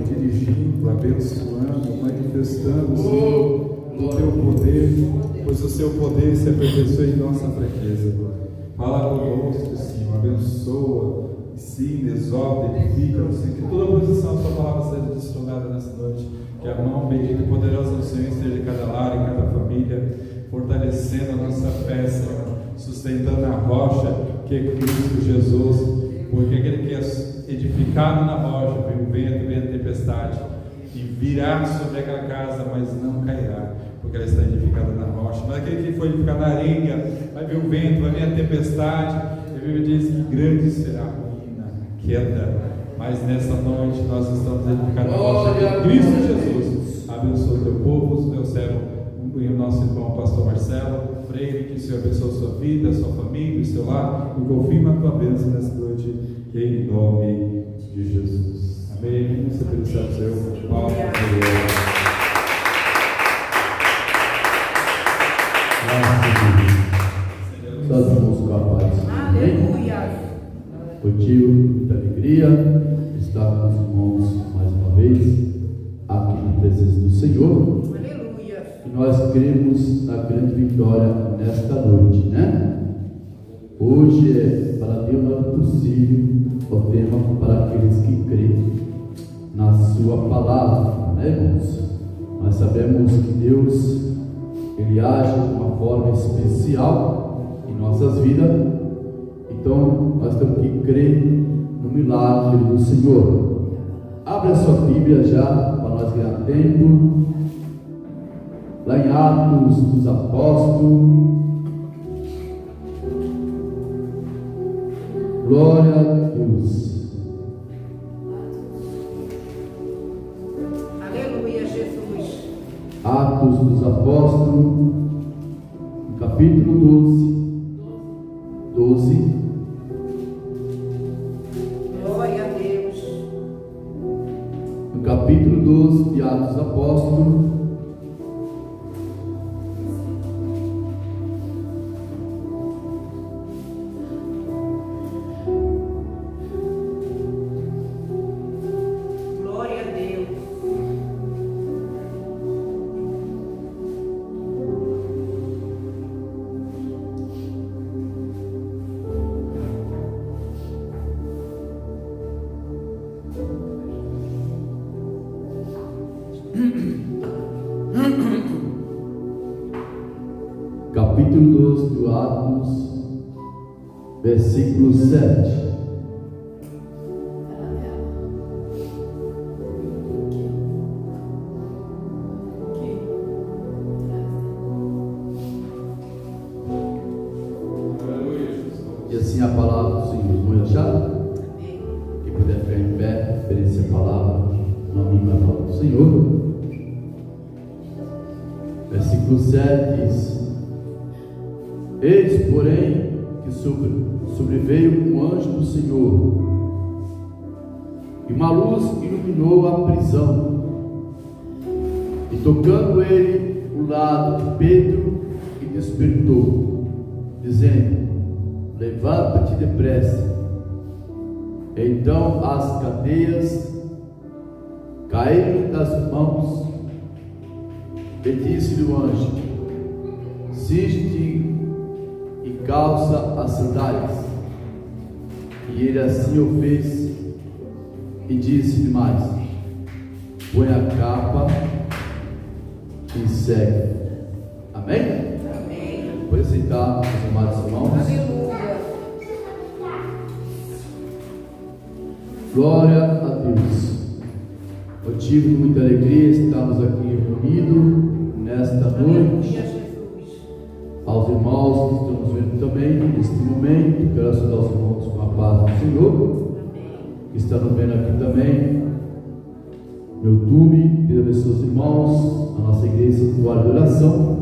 dirigindo, abençoando, manifestando, Senhor, o Teu poder, pois o Seu poder se aperfeiçoa em nossa fraqueza. Fala conosco, Senhor, abençoa, ensina, exalta, edifica, Senhor, que toda a posição da Sua palavra seja desfrudada nessa noite, que a mão bendita e poderosa do Senhor esteja em cada lar, em cada família, fortalecendo a nossa fé, Senhor, sustentando a rocha que é Cristo Jesus, porque aquele que é edificado na rocha, vem o vento, vem a tempestade, e virá sobre aquela casa, mas não cairá, porque ela está edificada na rocha. Mas aquele que foi edificado na areia, vai vir o vento, vai vir a tempestade, a Bíblia diz que grande será a ruína, queda. Mas nessa noite nós estamos edificados na rocha de Cristo Jesus. Abençoa o teu povo, o teu servo, e o nosso irmão pastor Marcelo Freire, que o Senhor abençoe a sua vida, a sua família, o seu lar, e confirma a tua bênção nessa noite, em nome de Jesus. Amém. Você pelo céu, Senhor. Paulo. Nós vamos com a paz. Aleluia. Motivo, muita alegria estar com os irmãos mais uma vez aqui na presença do Senhor. Aleluia. E nós cremos na grande vitória nesta noite, né? Hoje é para Deus não é possível o tema para aqueles que creem na sua palavra, né, irmãos? Nós sabemos que Deus, Ele age de uma forma especial em nossas vidas, então nós temos que crer no milagre do Senhor. Abra a sua Bíblia já, para nós ganhar tempo, lá em Atos dos Apóstolos. Glória a Deus. Aleluia, Jesus. Atos dos Apóstolos, capítulo 12. Glória a Deus. No capítulo 12 de Atos dos Apóstolos, Glória a Deus. capítulo 12 do Atos, versículo 7. E assim a palavra do Senhor. Vamos achar? Quem puder ficar em pé, oferecer a palavra no nome da palavra do Senhor. Versículo 7 diz: eis, porém, que sobreveio um anjo do Senhor, e uma luz iluminou a prisão, e tocando ele o lado de Pedro, e despertou, dizendo: levanta-te depressa. Então as cadeias caíram das mãos, e disse-lhe o anjo: cinge-te e calça as sandálias. E ele assim o fez, e disse-lhe mais: põe a capa e segue. Amém? Amém. Pode sentar, meus amados irmãos. Aleluia. Glória a Deus. Motivo de muita alegria estarmos aqui reunidos nesta Aleluia, noite. Jesus. Aos irmãos que estamos vendo também neste momento, quero saudar os irmãos com a paz do Senhor, que estão vendo aqui também no YouTube. Deus abençoe os irmãos, a nossa igreja espiritual de oração,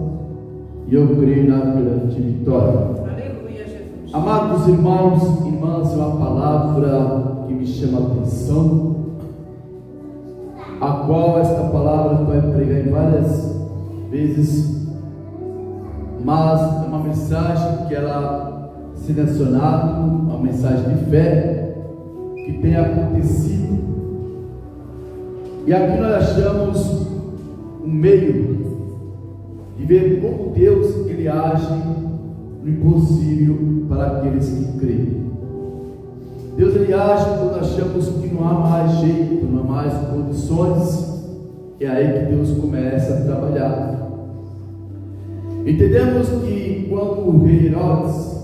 e eu creio na grande vitória. Aleluia, Jesus. Amados irmãos e irmãs, é uma palavra que me chama a atenção, a qual esta palavra vai pregar em várias vezes, mas é uma mensagem que ela selecionada, uma mensagem de fé que tem acontecido E aqui nós achamos um meio de ver como Deus ele age no impossível para aqueles que creem. Deus ele age quando achamos que não há mais jeito, não há mais condições. É aí que Deus começa a trabalhar. Entendemos que quando o rei Herodes,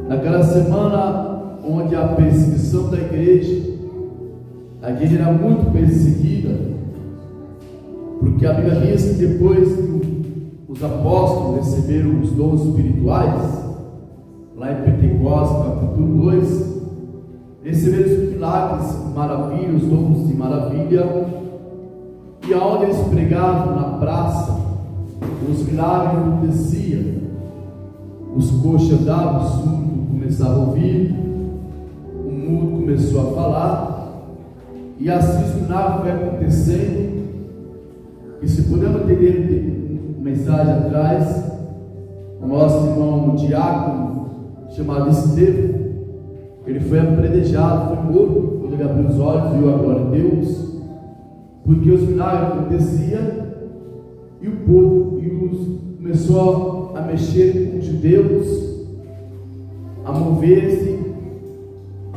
naquela semana onde a perseguição da igreja, a igreja era muito perseguida, porque a Bíblia diz que depois que os apóstolos receberam os dons espirituais, lá em Pentecostes, capítulo 2, receberam os milagres, maravilhas, os dons de maravilha, e aonde eles pregavam na praça, os milagres aconteciam, os coxos andavam, os surdos começavam a ouvir, o mudo começou a falar, e assim os milagres vai acontecendo. E se pudermos entender uma mensagem atrás, o nosso irmão diácono, chamado Estevão, ele foi apredejado, foi morto, quando ele abriu os olhos, viu a glória de Deus, porque os milagres aconteciam, e o povo começou a mexer com os judeus, a mover-se.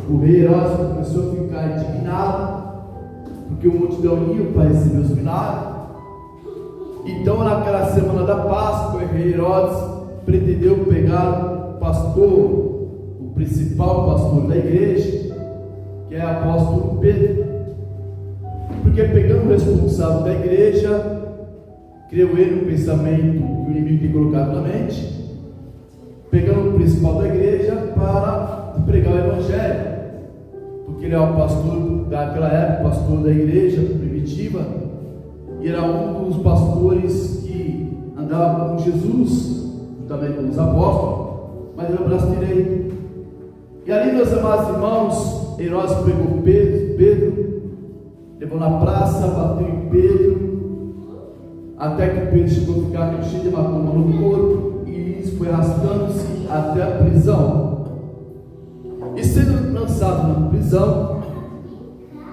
O rei Herodes começou a ficar indignado, porque o multidão ia para receber os milagres. Então, naquela semana da Páscoa, o rei Herodes pretendeu pegar o pastor, o principal pastor da igreja, que é o apóstolo Pedro, porque pegando o responsável da igreja, creu ele no pensamento que o inimigo tinha colocado na mente, pegando o principal da igreja para pregar o evangelho, porque ele é o pastor daquela época, pastor da igreja primitiva, e era um dos pastores que andava com Jesus, também com os apóstolos, mas era o braço direito. E ali, meus amados irmãos, Herodes pegou Pedro, levou na praça, bateu em Pedro, até que Pedro chegou a ficar cheio de hematoma no corpo, e isso foi arrastando-se até a prisão. E sendo lançado na prisão,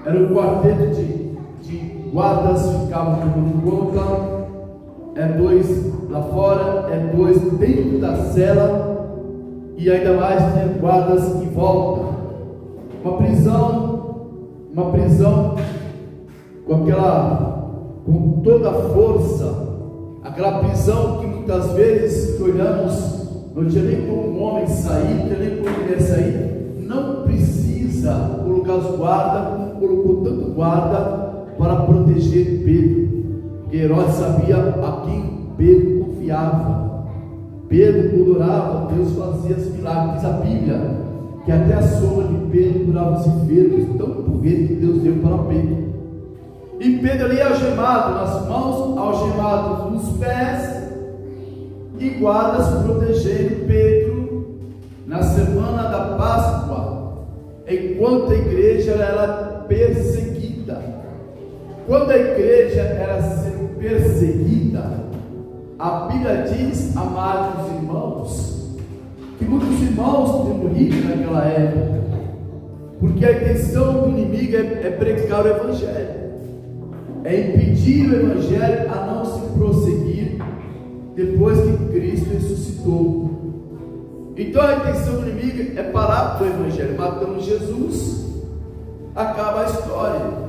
era um quarteto de guardas, ficavam tomando conta, dois lá fora, dois dentro da cela, e ainda mais tinha guardas em volta. Uma prisão com toda a força, aquela prisão que muitas vezes que olhamos, não tinha nem como um homem sair, não tinha nem como mulher sair. Não precisa colocar os guardas, como colocou tanto guarda para proteger Pedro, porque Herodes sabia a quem Pedro confiava. Pedro, quando orava, Deus fazia os milagres. Diz a Bíblia que até a sombra de Pedro curava os enfermos, tão poder que Deus deu para Pedro. E Pedro ali algemado nas mãos, algemado nos pés, e guardas protegendo Pedro na semana da Páscoa, enquanto a igreja era perseguida. Quando a igreja era perseguida, a Bíblia diz, amados irmãos, que muitos irmãos têm morrido naquela época, porque a intenção do inimigo é pregar o Evangelho, é impedir o Evangelho a não se prosseguir depois que Cristo ressuscitou. Então a intenção do inimigo é parar o Evangelho, matando Jesus, acaba a história.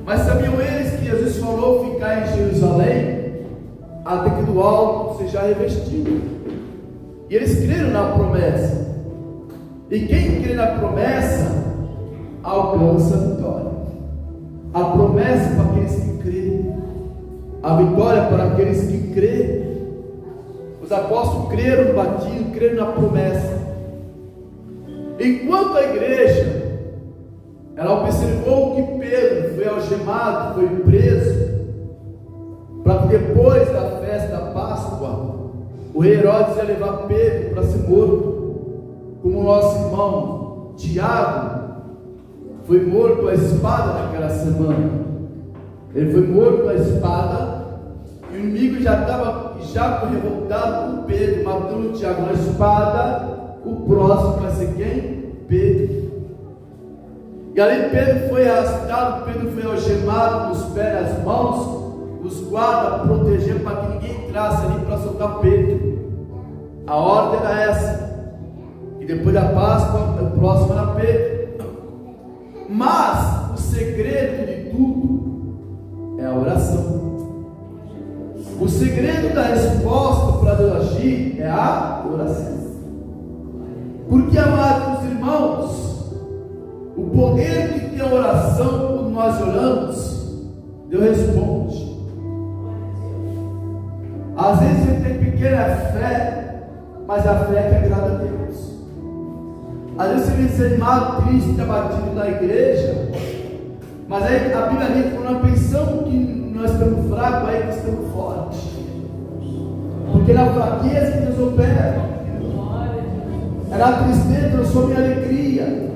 Mas sabiam eles que Jesus falou ficar em Jerusalém até que do alto seja revestido? E eles creram na promessa. E quem crê na promessa alcança a vitória. A promessa para aqueles que creem, a vitória para aqueles que creem. Os apóstolos creram no batismo, creram na promessa. Enquanto a igreja ela observou que Pedro foi algemado, foi preso, para que depois da festa da Páscoa, o rei Herodes ia levar Pedro para ser morto, como o nosso irmão Tiago foi morto à espada naquela semana. Ele foi morto à espada, e o inimigo já estava revoltado com Pedro, matando Tiago na espada. O próximo vai ser quem? Pedro. E E ali Pedro foi arrastado, Pedro foi algemado nos pés e nas mãos, os guardas protegendo para que ninguém entrasse ali para soltar Pedro. A ordem era essa. E depois da Páscoa, o próximo era Pedro. Mas o segredo de tudo é a oração. O segredo da resposta para Deus agir é a oração. Porque, amados irmãos, o poder que tem a oração, quando nós oramos, Deus responde. Às vezes você tem pequena fé, mas a fé que agrada a Deus. Às vezes você vem desanimado, triste, abatido na igreja, mas aí a Bíblia diz que quando nós pensamos que nós estamos fracos, aí que estamos fortes. Porque na fraqueza que Deus opera, é na tristeza transforma em alegria.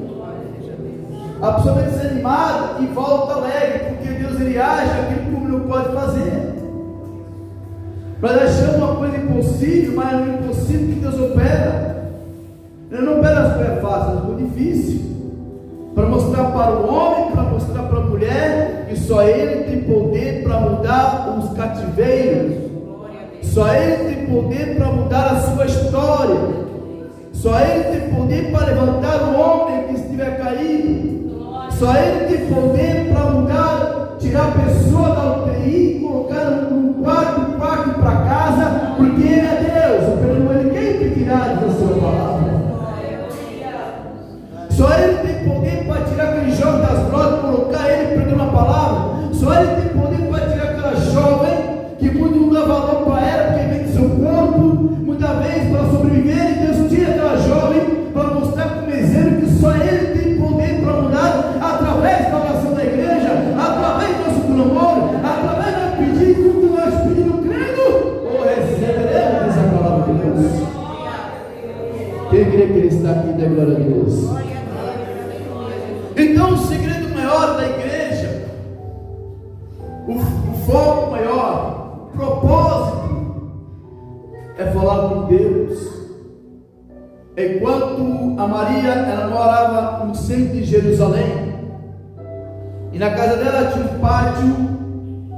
A pessoa vem desanimada e volta alegre, porque Deus ele age aquilo que o homem não pode fazer. Nós achamos uma coisa impossível, mas é o impossível que Deus opera. Ele não opera as coisas fáceis, é muito difícil. Para mostrar para o homem, para mostrar para a mulher, que só Ele tem poder para mudar os cativeiros. Só Ele tem poder para mudar a sua história. Só Ele tem poder para levantar o homem que estiver caído. Só Ele tem poder para mudar, tirar a pessoa da UTI, colocar num quarto para casa, porque Ele é Deus. Pelo Ele quem impedirá da sua palavra? Só Ele tem poder para tirar aquele jovem das drogas, colocar ele pregando a palavra. Só Ele tem poder para tirar aquela jovem que muito não dá valor para ela, porque vem do seu corpo, muitas vezes para sobreviver, e Deus tira aquela jovem para mostrar como exemplo que só Ele tem poder para mudar, através da oração da igreja, através do nosso clamor, através do pedido, tudo que nós pedimos crendo, ou receberemos essa palavra de Deus. Quem crê que Ele está aqui, dê glória a Deus. Então o segredo maior da igreja, o foco maior, o propósito é falar com Deus. Enquanto a Maria, ela morava no centro de Jerusalém, e na casa dela tinha um pátio,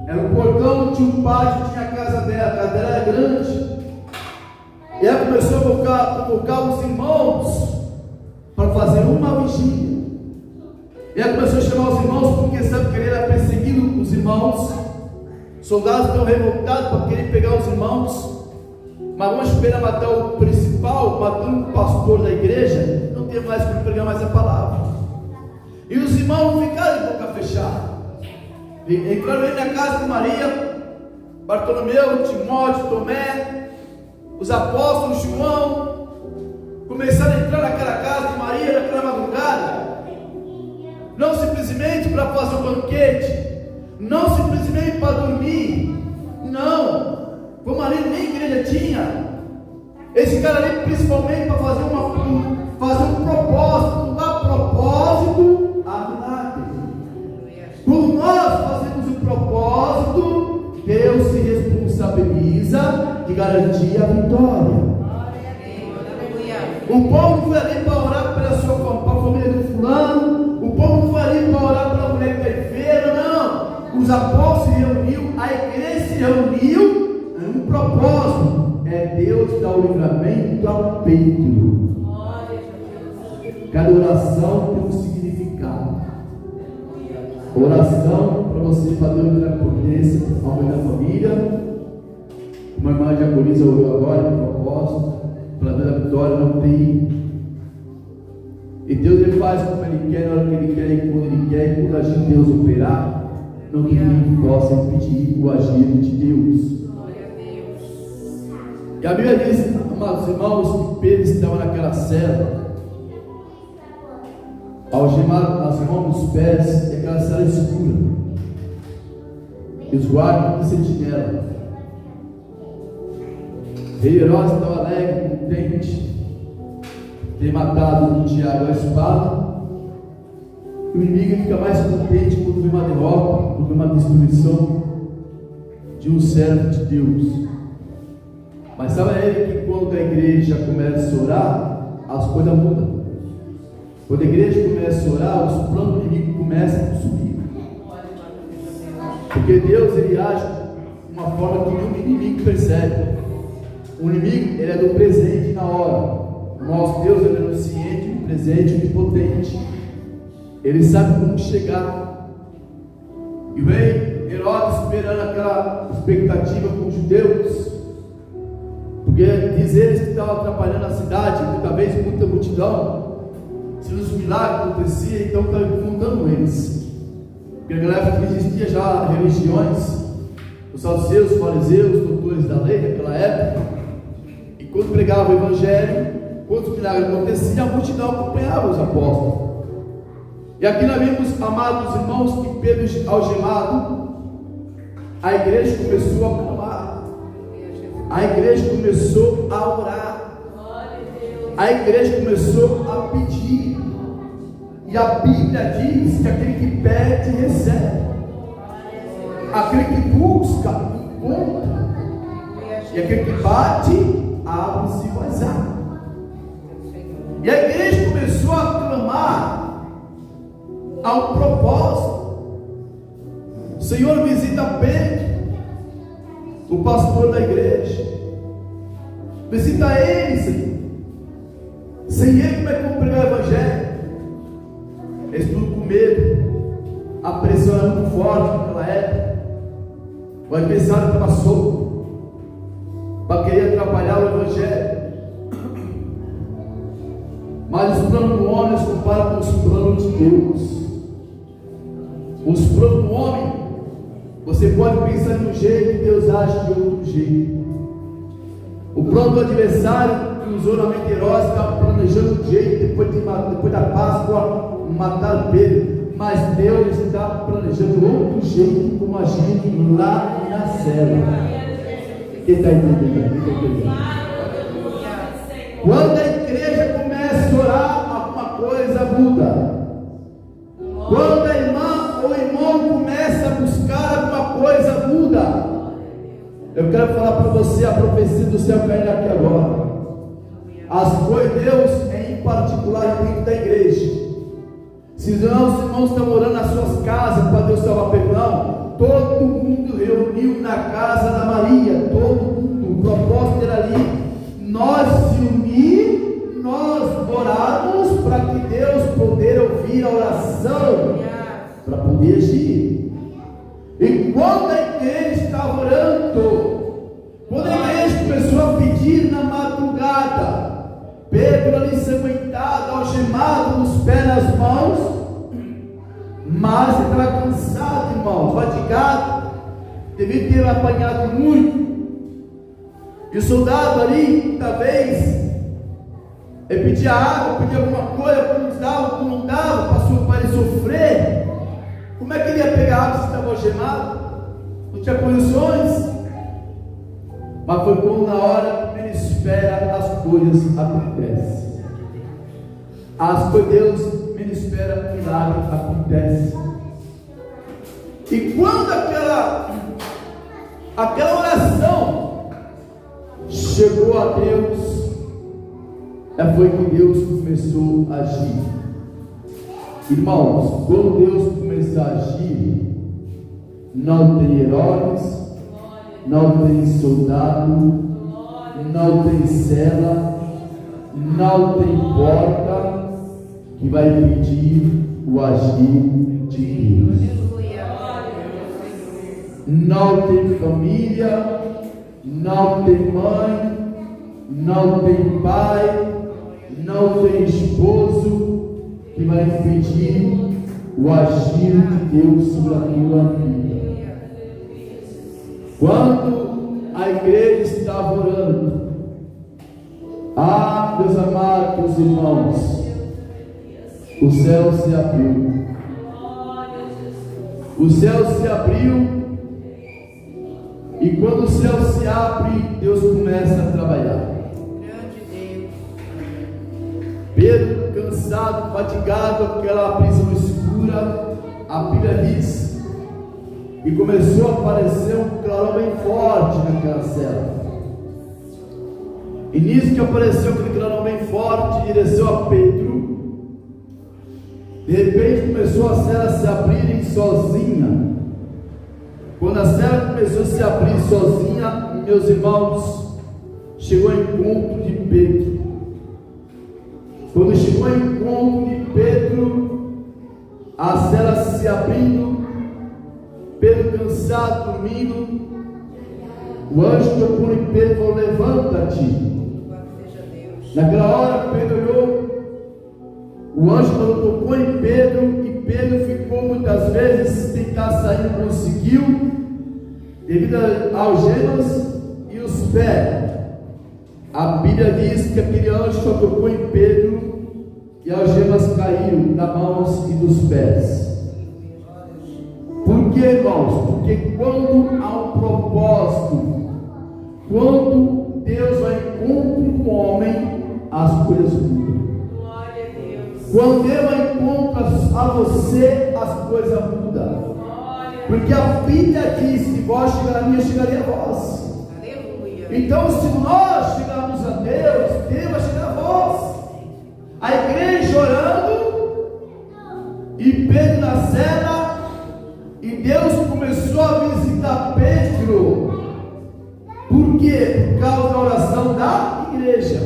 era um portão, tinha um pátio, tinha a casa dela era grande, e ela começou a convocar os irmãos para fazer uma vigília. E ela começou a chamar os irmãos, porque sabe que ele era perseguido, os irmãos. Soldados estão revoltados para querer pegar os irmãos, mas vamos esperar matar o principal, matando o pastor da igreja, não tem mais como pregar mais a palavra. E os irmãos ficaram de boca fechada. Entraram aí na casa de Maria, Bartolomeu, Timóteo, Tomé, os apóstolos, João, começaram a entrar naquela casa de Maria naquela madrugada. Não simplesmente para fazer um banquete, não simplesmente para dormir, não, como ali nem igreja tinha, esse cara ali principalmente para fazer um propósito, dar propósito a milagre. Por nós fazemos o propósito, Deus se responsabiliza de garantir a vitória. O povo foi ali para orar pela sua família do fulano. O povo não foi ali para orar pela mulher que está enferma, não. Os apóstolos se reuniu, a igreja se reuniu em um propósito: é Deus dar o livramento ao peito. Cada oração tem um significado. Oração para você fazer uma potência para a da família. Uma irmã diaconisa orou agora no propósito para dar a vitória na UTI. E Deus ele faz como Ele quer, na hora que Ele quer e quando Ele quer, e quando agir Deus operar, não tem ninguém que possa impedir o agir de Deus. E a Bíblia diz, amados irmãos, que Pedro estava naquela cela, algemado as mãos nos pés, e aquela cela escura, e os guardas de sentinela. Rei Herodes estava alegre, contente, ter matado o Tiago à espada. O inimigo fica mais contente quando vê uma derrota, quando vê uma destruição de um servo de Deus. Mas sabe ele que quando a igreja começa a orar, as coisas mudam. Quando a igreja começa a orar, os planos do inimigo começam a subir. Porque Deus, ele age de uma forma que nenhum inimigo percebe. O inimigo, ele é do presente na hora. O nosso Deus, ele é onisciente, presente, onipotente. Ele sabe como chegar. E o rei Herodes, esperando aquela expectativa com os judeus, porque diz eles que estavam atrapalhando a cidade, muita vez muita multidão, se os milagres aconteciam, então estavam incomodando eles. Porque naquela época existia já religiões, os saduceus, os fariseus, os doutores da lei naquela época, e quando pregava o evangelho, quando os milagres aconteciam, a multidão acompanhava os apóstolos. E aqui nós vimos, amados irmãos, que Pedro algemado, a igreja começou a clamar, a igreja começou a orar, a igreja começou a pedir, e a Bíblia diz que aquele que pede recebe, aquele que busca encontra, e aquele que bate abre-se mais abre. E a igreja começou a clamar ao propósito. O Senhor visita Pedro, o pastor da igreja, visita ele, Senhor. Sem ele, como é que vamos pregar o evangelho? Eles tudo com medo, a pressão era muito forte naquela época, o adversário estava solto para querer atrapalhar o evangelho. Mas os planos do homem se comparam com os planos de Deus. Os planos do homem, você pode pensar de um jeito e Deus age de outro jeito. O plano do adversário, que usou na mente Herodes, estava planejando de um jeito, depois da Páscoa, matar Pedro. Mas Deus está planejando outro jeito, como a gente lá na cela. Quem está entendendo? Quando a igreja começa a orar, alguma coisa muda. Quando a irmã ou o irmão começa a buscar, alguma coisa muda. Eu quero falar para você a profecia do céu caindo aqui agora. As coisas de Deus em particular dentro da igreja. Se os irmãos estão orando nas suas casas para Deus salvar perdão, todo mundo reuniu na casa da Maria, todo mundo, o propósito era ali, nós se unir, nós orarmos para que Deus poder ouvir a oração, para poder agir. E quando a igreja estava orando, quando a igreja começou a pedir na madrugada, Pedro ali ensanguentado, algemado nos pés, nas mãos, mas ele estava cansado, irmão, fatigado, devia ter apanhado muito. E o soldado ali, talvez, ele pedia água, pedia alguma coisa, não dava, passou para ele sofrer. Como é que ele ia pegar água se estava algemado? Não tinha condições. Mas foi como na hora que ele espera as coisas acontecem. As coisas de Deus, ele espera o milagre acontece. E quando aquela oração chegou a Deus, foi que Deus começou a agir. Irmãos, quando Deus começar a agir, não tem heróis, não tem soldado, não tem cela, não tem porta que vai impedir o agir de Deus. Não tem família, não tem mãe, não tem pai, não tem esposo que vai impedir o agir de Deus sobre a tua vida. Quando a igreja estava orando, meus amados irmãos, o céu se abriu. O céu se abriu. E quando o céu se abre, Deus começa a trabalhar. Pedro, cansado, fatigado, aquela prisão escura, a Bíblia diz, e começou a aparecer um clarão bem forte naquela cela. E nisso que apareceu aquele clarão bem forte, em direção a Pedro, De repente começou a cela se abrirem sozinha. Quando a cela começou a se abrir sozinha, meus irmãos, chegou ao encontro de Pedro. Quando chegou ao encontro de Pedro, a cela se abrindo, Pedro cansado, dormindo, o anjo tocou em Pedro e falou: levanta-te. Naquela hora Pedro olhou, o anjo tocou em Pedro, e Pedro ficou muitas vezes tentar sair, não conseguiu, devido às algemas e os pés. A Bíblia diz que aquele anjo só tocou em Pedro e as algemas caíram das mãos e dos pés. Por que, irmãos? Porque quando há um propósito, quando Deus vai em encontro com o homem, as coisas mudam. Quando Deus vai em encontro a você, as coisas mudam. Porque a Bíblia diz: se vós chegar a mim, eu chegarei a vós. Então, se nós chegarmos a Deus, Deus vai chegar a vós. A igreja orando, e Pedro na cela, e Deus começou a visitar Pedro. Por quê? Por causa da oração da igreja.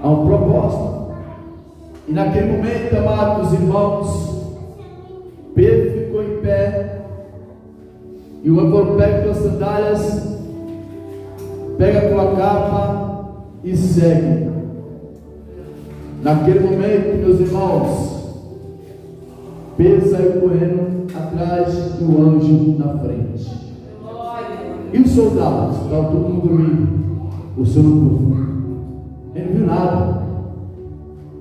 Há um propósito. E naquele momento, amados irmãos, Pedro ficou em pé, e o anjo pega tuas sandálias, pega a tua capa e segue. Naquele momento, meus irmãos, Pedro saiu correndo atrás do anjo na frente. E os soldados? Estavam todo mundo dormindo, o sono profundo. Ele não viu nada.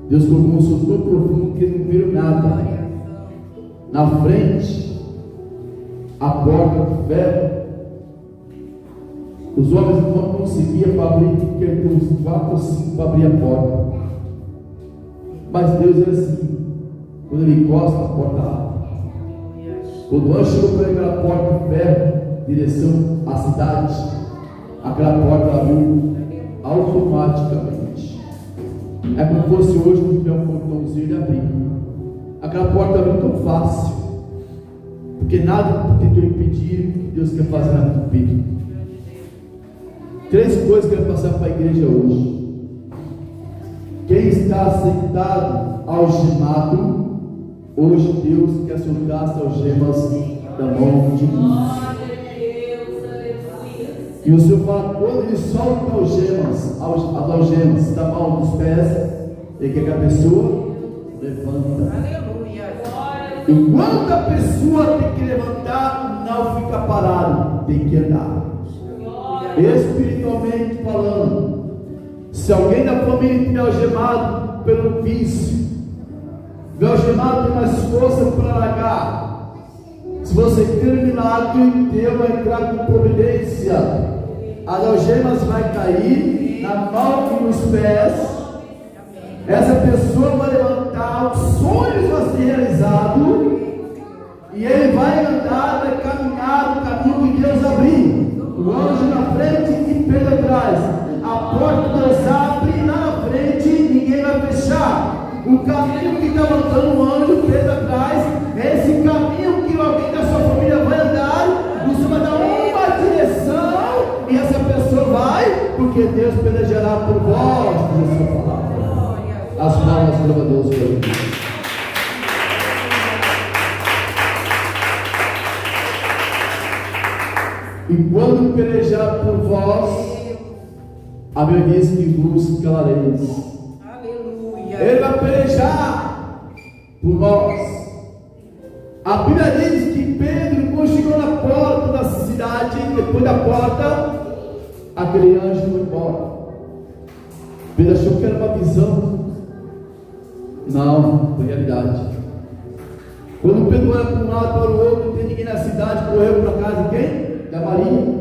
Deus colocou um sono tão profundo que eles não viram nada. Na frente, a porta de ferro. Os homens não conseguiam abrir, porque tem uns 4 ou 5 para abrir a porta. Mas Deus é assim: quando Ele encosta, a porta abre. Quando o anjo chegou para aquela porta de ferro, direção à cidade, aquela porta abriu automaticamente. É como se fosse hoje que tiver um portãozinho e abrir. Aquela porta abriu tão fácil, porque nada tentou impedir o que Deus quer fazer na vida do Pedro. 3 coisas que eu quero passar para a igreja hoje. Quem está sentado algemado, hoje Deus quer soltar as algemas da mão de Deus. E o Senhor fala: quando Ele solta as algemas da mão dos pés, Ele quer que a pessoa levanta. Enquanto a pessoa tem que levantar, não fica parado, tem que andar. Espiritualmente falando, se alguém da família estiver algemado pelo vício, estiver algemado, tem mais força para largar. Se você crer no milagre, Deus vai entrar com providência. As algemas vai cair na mão e nos pés. Essa pessoa vai levantar, os sonhos vão ser realizados, e ele vai andar, vai caminhar no caminho que Deus abriu. O anjo na frente e Pedro atrás. A porta de Deus abre lá na frente, ninguém vai fechar. O caminho que está mandando o anjo, Pedro atrás, é esse caminho que alguém da sua família vai andar. Você vai dar uma direção, e essa pessoa vai, porque Deus pelejará por vós, diz a sua palavra. As palmas, glória a Deus, glória a Deus. E quando pelejar por vós, a Bíblia diz que vos calareis. Aleluia. Ele vai pelejar por nós. A Bíblia diz que Pedro, quando chegou na porta da cidade, depois da porta, aquele anjo foi embora. Pedro achou que era uma visão. Não, foi realidade. Quando Pedro olha para um lado para o outro, não tem ninguém na cidade, correu para a casa de quem? Da Maria.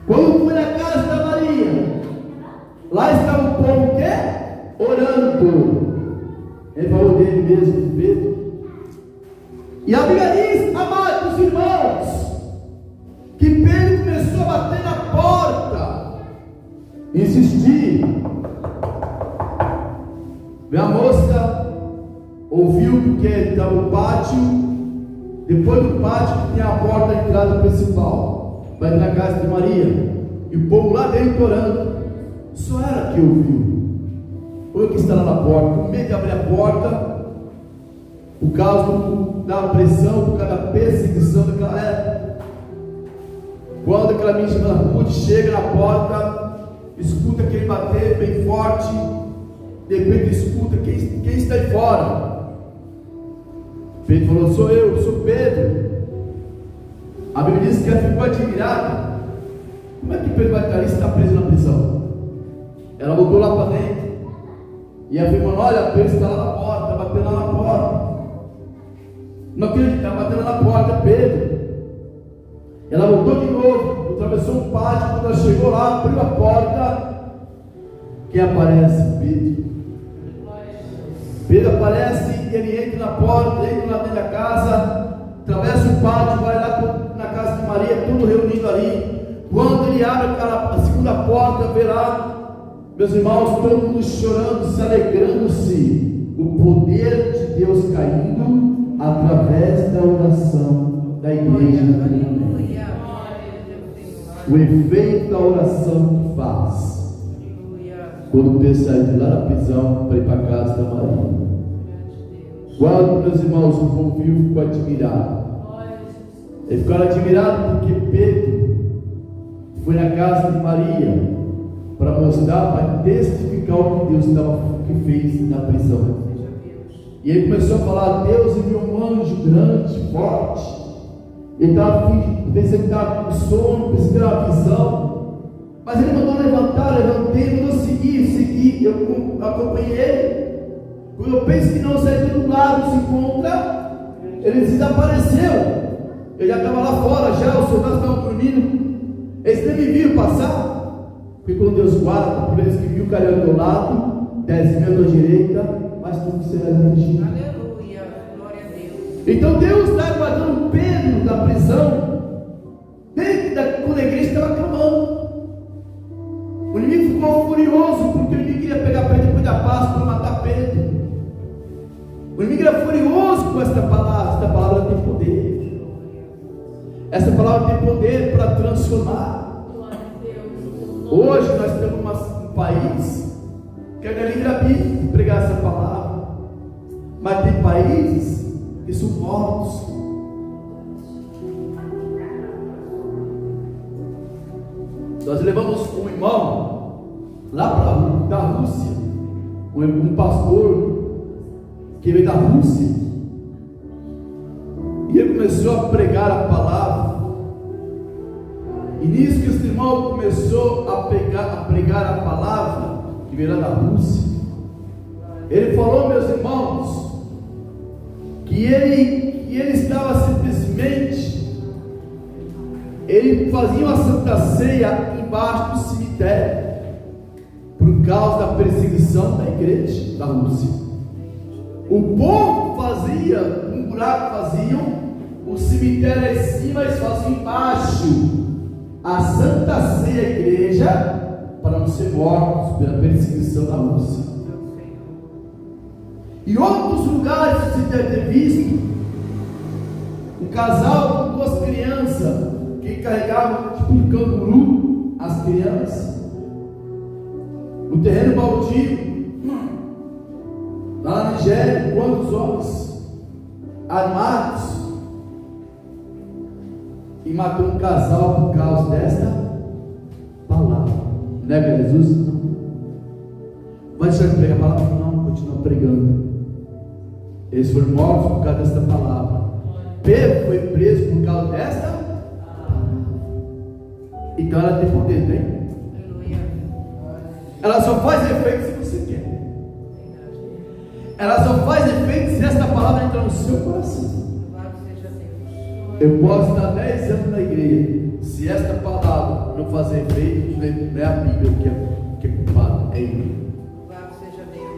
Quando foi na casa da Maria, lá estava o povo o quê? Orando. Ele falou dele mesmo, de Pedro. E a Bíblia diz, amados irmãos, que Pedro começou a bater na porta, insistir. Vem a moça, ouviu porque estava o pátio, depois do pátio tinha a porta da entrada principal, vai na casa de Maria, e o povo lá dentro orando. Só ela que ouviu. Foi que está lá na porta, com medo de abrir a porta, por causa da pressão, por causa da perseguição daquela época. Quando aquela menina chamada Ruth chega na porta, escuta aquele bater bem forte, de repente escuta quem está aí fora. Pedro falou: sou eu, sou Pedro. A Bíblia diz que ela ficou admirada. Como é que Pedro vai estar ali se está preso na prisão? Ela voltou lá para dentro e afirmou: olha, Pedro está lá na porta, está batendo lá na porta. Não acredita, está batendo lá na porta, Pedro. Ela voltou de novo, atravessou um pátio. Quando ela chegou lá, abriu a porta, quem aparece? Pedro. Pedro aparece e ele entra na porta, entra lá dentro da casa, atravessa o pátio, vai lá na casa de Maria, tudo reunido ali. Quando ele abre a segunda porta, vê lá, meus irmãos, todo mundo chorando, se alegrando-se, o poder de Deus caindo através da oração da igreja. O efeito da oração que faz. Quando Pedro saiu de lá da prisão para ir para a casa da Maria, quando meus irmãos o povo viu, ficou admirado. Eles ficaram admirados porque Pedro foi na casa de Maria para mostrar, para testificar o que Deus fez na prisão. E ele começou a falar: Deus enviou um anjo grande, forte. Ele estava pensando que estava com sono, pensando que era uma visão. Mas ele mandou levantar, levantei, mandou seguir. Eu acompanhei ele. Quando eu penso que não sai do lado, se encontra, ele desapareceu. Ele já estava lá fora, já os soldados estavam dormindo. Eles nem me viram passar. Porque quando Deus guarda, a primeira vez que viu o cara ao teu lado, 10 mil à tua direita, mas tudo será dirigido. Aleluia, glória a Deus. Então Deus está guardando Pedro da prisão, quando a igreja estava clamando. O inimigo ficou furioso, porque o inimigo queria pegar Pedro depois da Páscoa para matar Pedro. O inimigo era furioso com esta palavra tem poder. Essa palavra tem poder para transformar. Hoje nós temos um país que é livre-arbítrio de pregar essa palavra, mas tem países que são mortos. Nós levamos um irmão lá da Rússia, um pastor que veio da Rússia, e ele começou a pregar a palavra. E nisso que esse irmão começou a pregar a palavra, que veio lá da Rússia, ele falou, meus irmãos, que ele estava simplesmente, ele fazia uma santa ceia embaixo do cemitério, por causa da perseguição da igreja da Rússia. O povo fazia um buraco vazio, o cemitério é em cima, eles faziam embaixo a santa ceia da igreja, para não ser mortos pela perseguição da Rússia. Em outros lugares você deve ter visto um casal com duas crianças que carregavam tipo um canguru as crianças no terreno baldio lá na Nigéria, quantos homens armados, e matou um casal por causa desta palavra. Nega Jesus? Não. Vai deixar de pregar a palavra? Não, continua pregando. Eles foram mortos por causa desta palavra. Pedro foi preso por causa desta palavra. Então ela tem poder, tem? Ela só faz efeito se você quer. Ela só faz efeito se esta palavra entrar no seu coração. Eu posso estar 10 anos na igreja, se esta palavra não fazer efeito, não é a Bíblia que é culpada, é ele.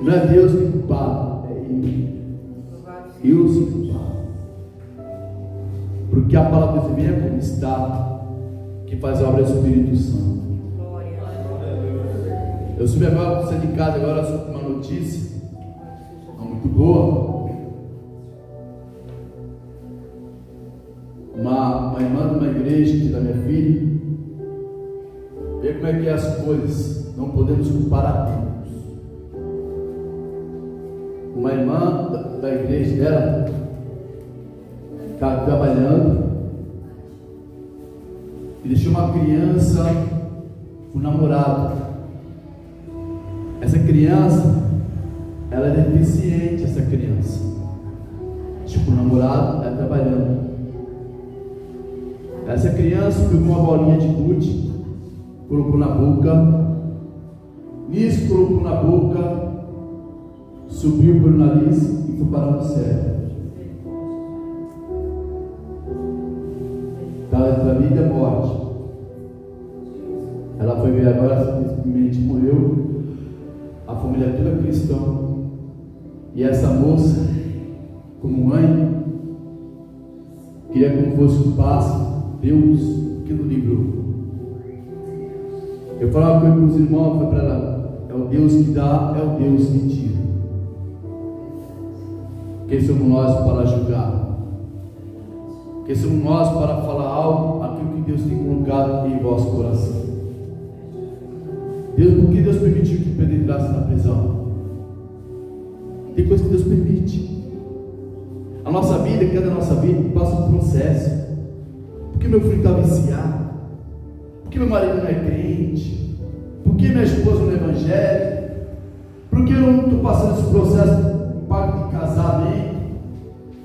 Não é Deus que é culpado, é ele. Eu sou culpado. Porque a palavra de Deus vem como está, que faz a obra do Espírito Santo. Eu subi agora para você de casa, agora sobre uma notícia muito boa. uma irmã de uma igreja aqui da minha filha. Vê como é que é as coisas, não podemos culpar a Deus. Uma irmã da igreja dela estava trabalhando e deixou uma criança com um namorado. Essa criança, ela é deficiente, essa criança. Tipo, o namorado está trabalhando. Essa criança pegou uma bolinha de gude, colocou na boca. Nisso, colocou na boca, subiu pelo nariz e foi parar no cérebro. Estava entre a vida e a morte. Ela foi ver agora, simplesmente morreu. A família toda cristã. E essa moça, como mãe, queria como fosse o passe, Deus que nos livrou. Eu falava com os irmãos, foi para ela: é o Deus que dá, é o Deus que tira. Quem somos nós para julgar? Quem somos nós para falar algo, aquilo que Deus tem colocado em vosso coração? Deus, por que Deus permitiu que Pedro entrasse na prisão? Tem coisa que Deus permite. A nossa vida, cada nossa vida, passa um processo. Por que meu filho está viciado? Por que meu marido não é crente? Por que minha esposa não é evangélica? Por que eu não estou passando esse processo em parte de casamento?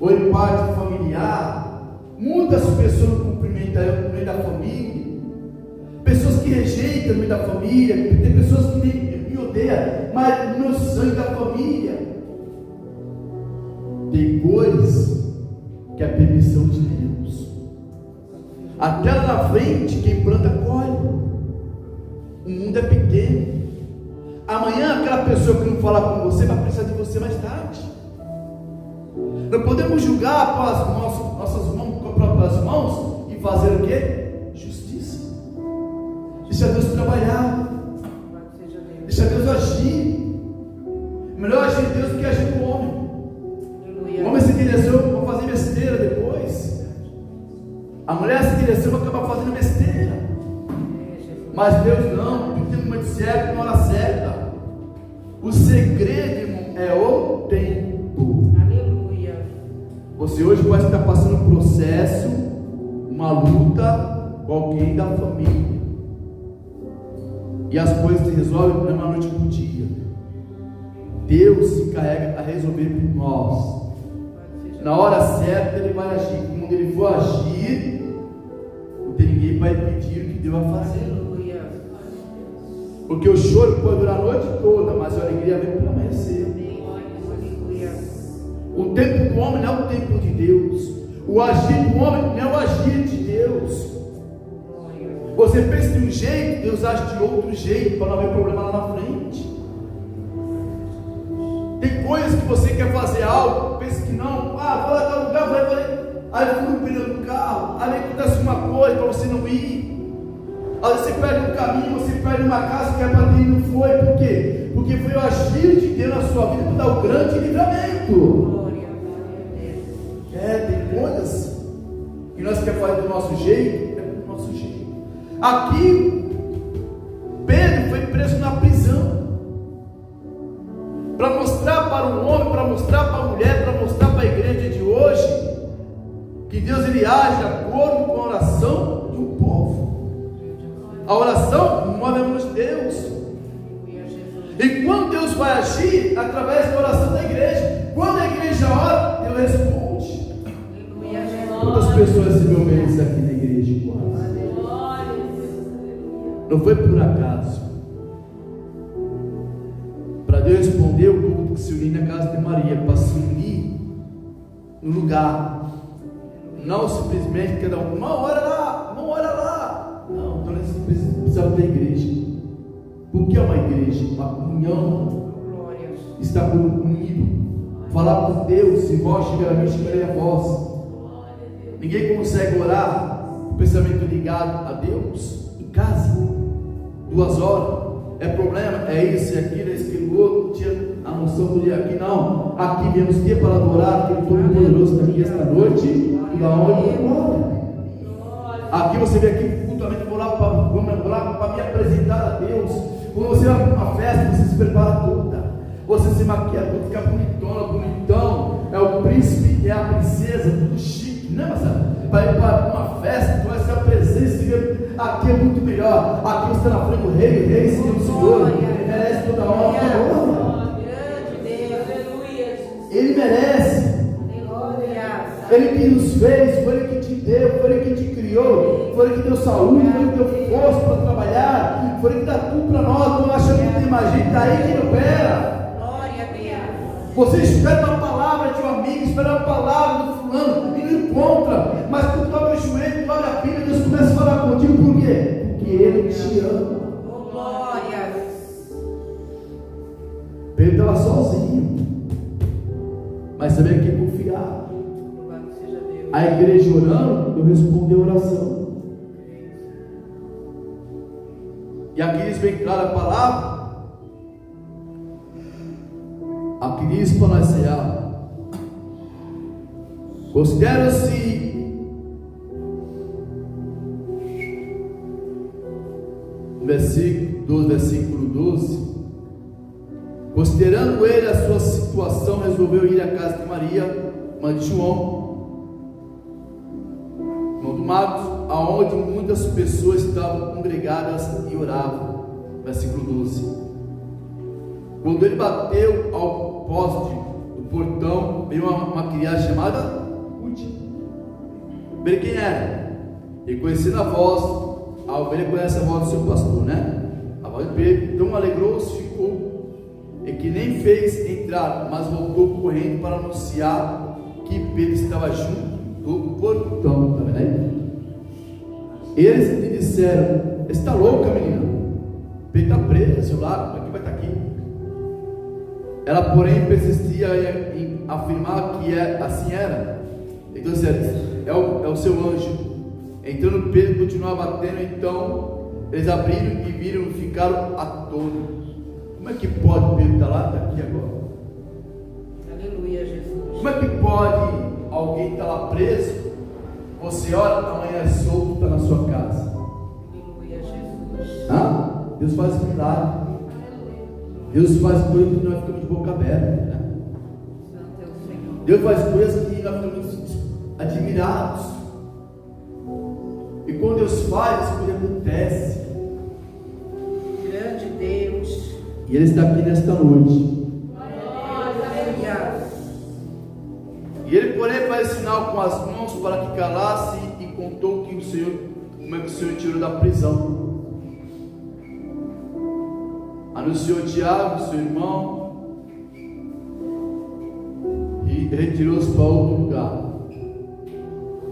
Ou em parte familiar? Muitas pessoas não cumprimentam eu no meio da família. Pessoas que rejeitam no meio da família. Tem pessoas que me odeiam, mas no meu sangue da família. Tem coisas que é a permissão de Deus. Até lá na frente, quem planta colhe. O mundo é pequeno. Amanhã aquela pessoa que não falar com você vai precisar de você mais tarde. Não podemos julgar com as nossas mãos, com as próprias mãos, e fazer o quê? Justiça. Deixa Deus trabalhar. Deixa Deus agir. Melhor agir em Deus do que agir no homem. O homem se direciona para fazer besteira depois. A mulher se direciona para acabar fazendo besteira. Mas Deus não. Tudo tem um momento certo, na hora certa. O segredo, irmão, é o tempo. Aleluia. Você hoje pode estar passando um processo, uma luta com alguém da família. E as coisas se resolvem de uma noite para um dia. Deus se encarrega a resolver por nós. Na hora certa Ele vai agir. Quando Ele for agir, não tem ninguém para impedir o que Deus vai fazer. Aleluia. Porque o choro pode durar a noite toda, mas a alegria vem pelo amanhecer. Aleluia. O tempo do homem não é o tempo de Deus. O agir do homem não é o agir de Deus. Você pensa de um jeito, Deus age de outro jeito, para não haver problema lá na frente. Tem coisas que você quer fazer algo, pensa que não, vou lá dar lugar, aí fura o pneu do carro, aí acontece uma coisa para você não ir. Às vezes você perde um caminho, você perde uma casa que é para ter e não foi. Por quê? Porque foi o agir de Deus na sua vida para dar o grande livramento. Tem coisas que nós queremos fazer do nosso jeito, é do nosso jeito. Aqui, Pedro foi preso na prisão. Para mostrar para o homem, para mostrar para a mulher, para mostrar para a igreja de hoje, que Deus ele age de acordo com a oração do povo. A oração move a mão de Deus. E quando Deus vai agir, através da oração da igreja. Quando a igreja ora, Deus responde. Quantas pessoas receberam bênçãos aqui na igreja? Não foi por acaso. Para Deus responder, o povo que se uniu na casa de Maria, para se unir no lugar, não simplesmente cada uma hora lá, não, então eles precisavam da igreja. O que é uma igreja? Uma comunhão, estar unido, falar com Deus. Se vós chegar a mim, chegarei a vós. Ninguém consegue orar com o pensamento ligado a Deus em casa, 2 horas. É problema, é isso, é aquilo, é isso, aquilo outro. Tinha a noção do dia aqui, não. Aqui viemos dia para adorar aquele Todo-Poderoso está aqui esta noite. E da onde? Aqui você vem aqui cultualmente, vamos orar para me apresentar a Deus. Quando você vai para uma festa, você se prepara toda. Você se maquia toda, fica bonitona, bonitão. É o príncipe, é a princesa, tudo chique, né, Marcelo? Para ir para uma festa, tu vai ser a presença. Aqui é muito melhor. Aqui você está na frente do rei, rei, Senhor, Senhor. Ele merece toda a honra, toda a honra. Ele merece. Ele que nos fez, foi Ele que te deu, foi Ele que te criou, foi Ele que deu saúde, foi Ele que deu força para trabalhar, foi Ele que dá tudo para nós. Não acha que tem magia, está aí que ele opera. Glória a Deus. Você espera uma palavra de um amigo, espera uma palavra do fulano e não encontra, mas tu dobra o joelho, tu abre a Bíblia, Deus começa a falar contigo, por quê? Porque Ele te ama. Glória. Pedro estava sozinho, mas sabia que confiar. Louvado seja Deus. A igreja orando, eu respondi a oração. E aqui diz bem clara a palavra. Aqui diz para nós cear. Considera-se versículo 12. Considerando ele a sua situação, resolveu ir à casa de Maria, mãe de João, irmão do Marcos, aonde muitas pessoas estavam congregadas e oravam. Versículo 12. Quando ele bateu ao poste do portão, veio uma criada chamada Ruth. Ver quem era. E conhecendo a voz, a ovelha conhece a voz do seu pastor, né? A voz de Pedro. Então alegrou-se, ficou, e que nem fez entrar, mas voltou correndo para anunciar que Pedro estava junto do portão. Está vendo aí? Eles lhe disseram: está louca, menina? Pedro está preso lá, aqui vai estar aqui. Ela, porém, persistia em afirmar que assim era. Então é o seu anjo. Entrando, Pedro continuava batendo. Então eles abriram e viram e ficaram atônitos. Como é que pode Pedro estar lá, está aqui agora? Aleluia, Jesus. Como é que pode alguém estar lá preso? Você ora, amanhã é solto, está na sua casa. Aleluia, Jesus. Deus faz milagre. Deus faz coisas que nós ficamos de boca aberta, né? Santo é o Senhor. Deus faz coisas que nós ficamos admirados. E quando Deus faz, as coisas acontecem. Grande Deus. E Ele está aqui nesta noite. Aleluia. E Ele, porém, faz sinal com as mãos para que calasse e contou que como é que o Senhor tirou da prisão. Anunciou Tiago, seu irmão, e retirou-se para outro lugar.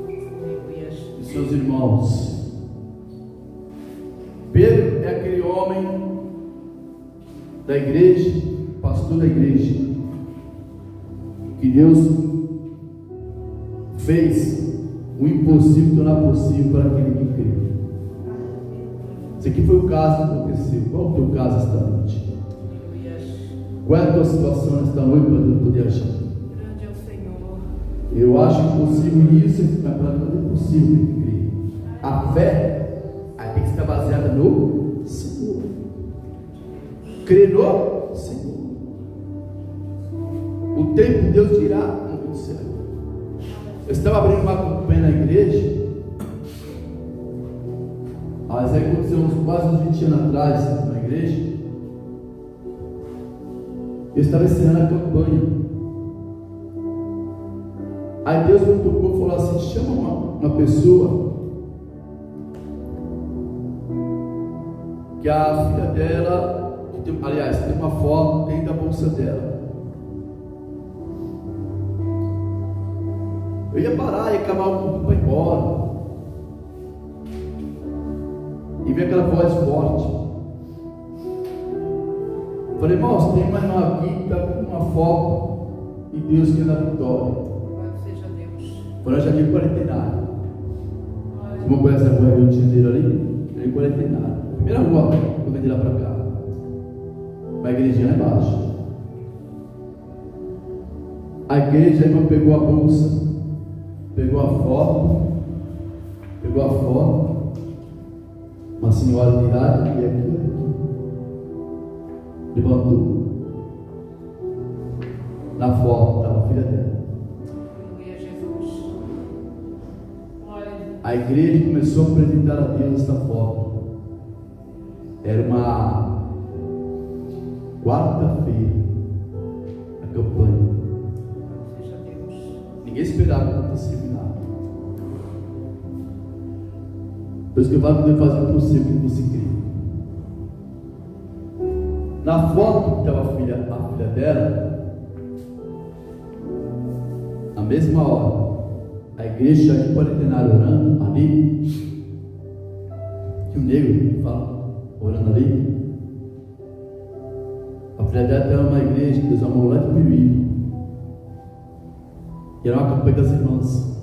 E seus irmãos. Pedro é aquele homem da igreja, pastor da igreja, que Deus fez o impossível tornar possível para aquele que crê. Esse aqui foi o caso que aconteceu. Qual é o teu caso esta noite? Qual é a tua situação nesta noite para Deus poder agir? Grande é o Senhor. Eu acho impossível isso, mas para Deus é possível que crê. A fé aí tem que estar baseada no Senhor. Crer no Senhor. O tempo de Deus dirá no do céu. Eu estava abrindo uma campanha na igreja. Mas aí aconteceu quase uns 20 anos atrás na igreja. Eu estava ensinando a campanha. Aí Deus me tocou e falou assim: chama uma pessoa que a filha dela, aliás, tem uma foto dentro da bolsa dela. Eu ia parar, ia acabar o culto para ir embora. E veio aquela voz forte. Eu falei: irmãos, tem uma irmã aqui que está com uma foto e Deus quer dar vitória. Louvado seja Deus. Foi no Jardim Quarentenário. Como conhece a rua Rio de Janeiro ali? Jardim Quarentenário. Primeira rua que eu vim de lá para cá. Uma igrejinha lá embaixo. A igreja, a irmã pegou a bolsa, pegou a foto pegou a foto, uma senhora de idade, e aqui, levantou. Na foto estava a filha dela. Aleluia, Jesus. A igreja começou a apresentar a Deus esta foto. Era uma quarta-feira, a campanha. Seja Deus. Ninguém esperava que acontecesse nada. Por isso que eu falo que Deus faz o possível que você crê. Na foto que estava a filha dela, na mesma hora, a igreja de quarentenário orando ali, que o negro fala, orando ali. A filha dela era uma igreja que Deus amou lá de Piruí. E era uma campanha das irmãs.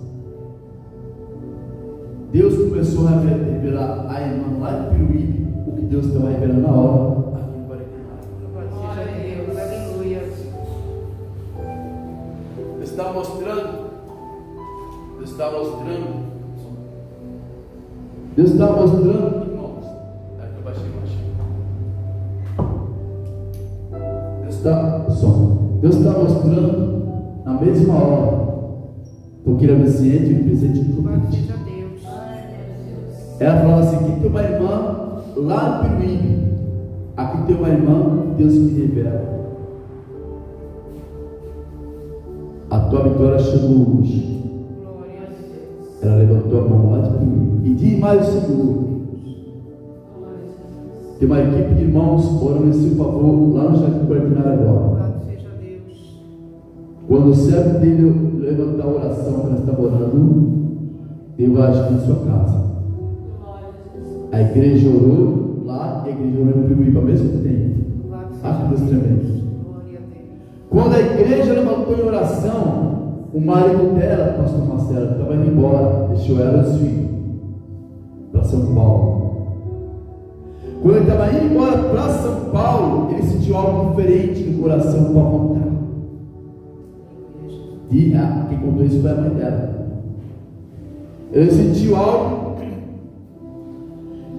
Deus começou a revelar a irmã lá de Piruí o que Deus estava revelando na hora aqui no quarentenário. Louvado seja Deus. Aleluia. Deus está mostrando. Deus está mostrando, irmãos. Aqui eu baixei. Deus está mostrando na mesma hora, porque ele é onisciente e presente de Louvado tudo. seja Deus. Ela falava assim: aqui tem uma irmã lá no Piruíbe, aqui tem uma irmã que Deus me revela. A tua vitória chegou hoje. Glória a Deus. Ela levantou a mão lá de Piruíbe e diz mais o Senhor. Tem uma equipe de irmãos orando em seu favor lá no Jardim Quarentenário agora. Louvado seja Deus. Quando o servo dele levantar a oração que ela estava orando, Deus vai agir na sua casa. A igreja orou lá e a igreja orou no Piruíba ao mesmo tempo. Louvado Ah, seja Deus tremendo. Glória a Deus. Quando a igreja levantou em oração, o marido dela, pastor Marcelo, estava indo embora, deixou ela e os filhos para São Paulo. Quando ele estava indo embora para São Paulo, ele sentiu algo diferente no coração para voltar. E quem contou isso foi a mãe dela. Ele sentiu algo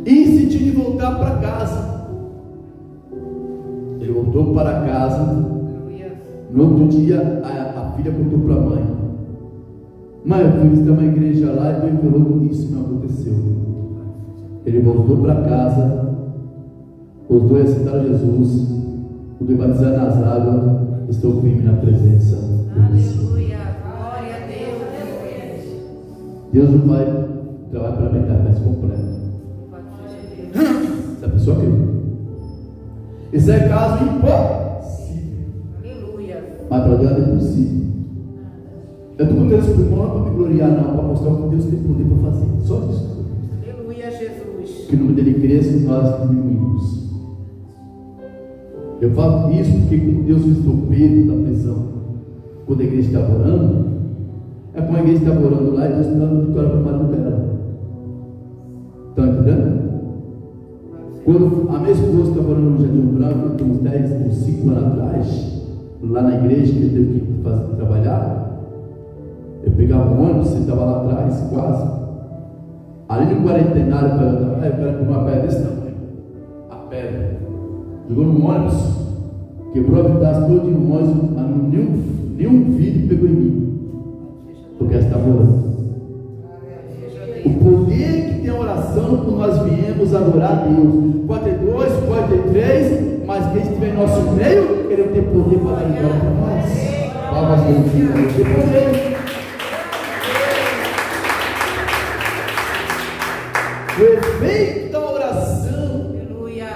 e sentiu de voltar para casa. Ele voltou para casa. Aleluia. No outro dia, a filha contou para a mãe: mãe, eu fui visitar uma igreja lá e Deus falou que isso não aconteceu. Ele voltou para casa. Os dois aceitaram Jesus, os dois batizaram nas águas, estou firme na presença de Deus. Aleluia. Glória a Deus. Deus não vai trabalhar pela metade, mas completa. Louvado seja Deus. Se a pessoa crê. Isso é caso impossível, Aleluia. mas para Deus é possível. Eu estou contando isso para o irmão, não para me gloriar, não, para mostrar o que Deus tem poder para fazer. Só isso. Aleluia, Jesus. Que o nome dele cresça e nós diminuímos. Eu falo isso porque como Deus visitou Pedro da prisão, quando a igreja estava orando, é como a igreja estava orando lá e Deus está dando vitória para o marido dela. Estão entendendo? Quando a minha esposa estava orando no Jardim Branco, tem uns 10 ou 5 anos atrás, lá na igreja, que ele teve que trabalhar, eu pegava um ônibus, você estava lá atrás, quase. Ali no quarentenário, eu quero pegar uma pedra desse tamanho, a pedra. Jogou no ônibus, quebrou a pedaço todo de um ônibus, mas nenhum vidro pegou em mim, porque ela estava orando. O poder que tem a oração quando nós viemos adorar a Deus. Pode ter 2, pode ter 3, mas quem estiver em nosso meio, ele tem poder para dar glória para nós. Palmas para Deus, tem poder. O efeito da oração, Aleluia.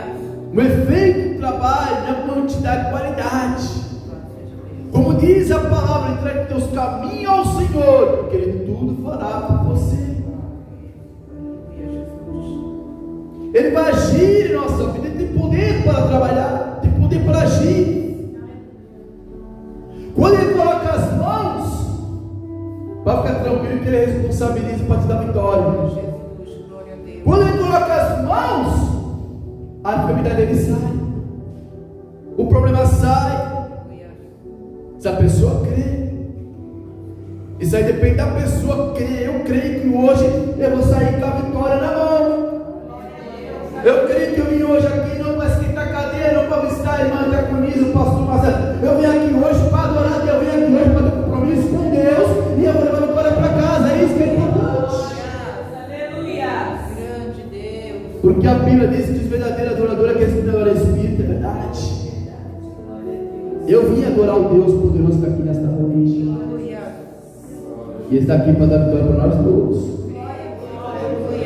o efeito do trabalho não é quantidade, qualidade. Como diz a palavra, entregue teus caminhos ao Senhor, porque Ele tudo fará por você. Ele vai agir em nossa vida, Ele tem poder para trabalhar, tem poder para agir. Quando Ele coloca as mãos, vai ficar tranquilo que Ele responsabiliza para te dar vitória. Quando Ele coloca as mãos, a enfermidade dele sai, o problema sai. Se a pessoa crê, isso aí depende da pessoa crer. Eu creio que hoje eu vou sair pastor Marcelo, eu vim aqui hoje para adorar Deus, eu vim aqui hoje para ter compromisso com Deus, e eu vou levar meu glória para casa. É isso que é importante. Aleluia. Grande Deus. Porque a Bíblia diz que os verdadeiros adoradores é aqueles que adoram o Espírito, é verdade. Eu vim adorar o Deus poderoso que está aqui nesta noite. Aleluia. E Ele está aqui para dar vitória para nós todos.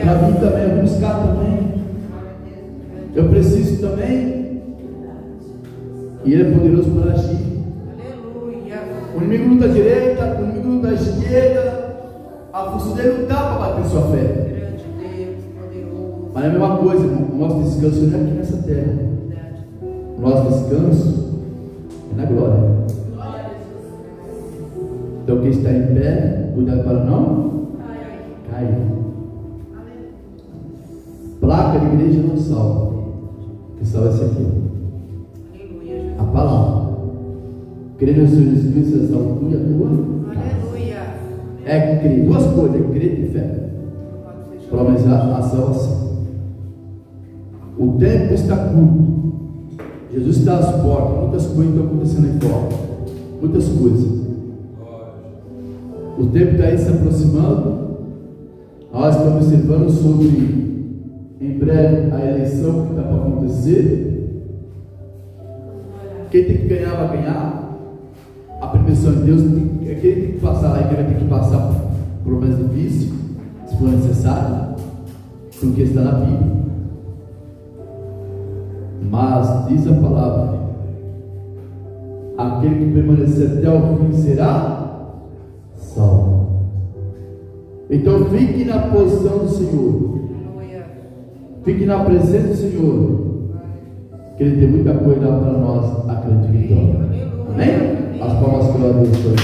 Para mim também, eu vou buscar também. Eu preciso também. E Ele é poderoso para agir. Aleluia. O inimigo luta à direita, o inimigo luta à esquerda. A função dele não dá para bater sua fé. Grande Deus, poderoso. Mas é a mesma coisa, irmão. O nosso descanso não é aqui nessa terra. O nosso descanso é na glória. Então quem está em pé, cuidado para não cair. Placa de igreja não salva. O que salva é esse aqui. Aleluia. A palavra. Crer no Senhor Jesus Cristo é salvo e a tua casa. Aleluia. É crer. Duas coisas, é crer e fé. Para aumentar a salvação. O tempo está curto. Jesus está às portas. Muitas coisas estão acontecendo aí fora. Muitas coisas. O tempo está aí se aproximando. Nós estamos observando sobre em breve a eleição que está para acontecer. Quem tem que ganhar vai ganhar. A permissão de Deus é quem tem que passar lá, e quem vai ter que passar por mais difícil, se for necessário, porque está na Bíblia. Mas diz a palavra: aquele que permanecer até o fim será salvo. Então fique na posição do Senhor. Fique na presença do Senhor, que Ele tem muita coisa para nós, a grande vitória. Amém? As palmas que eu abençoe.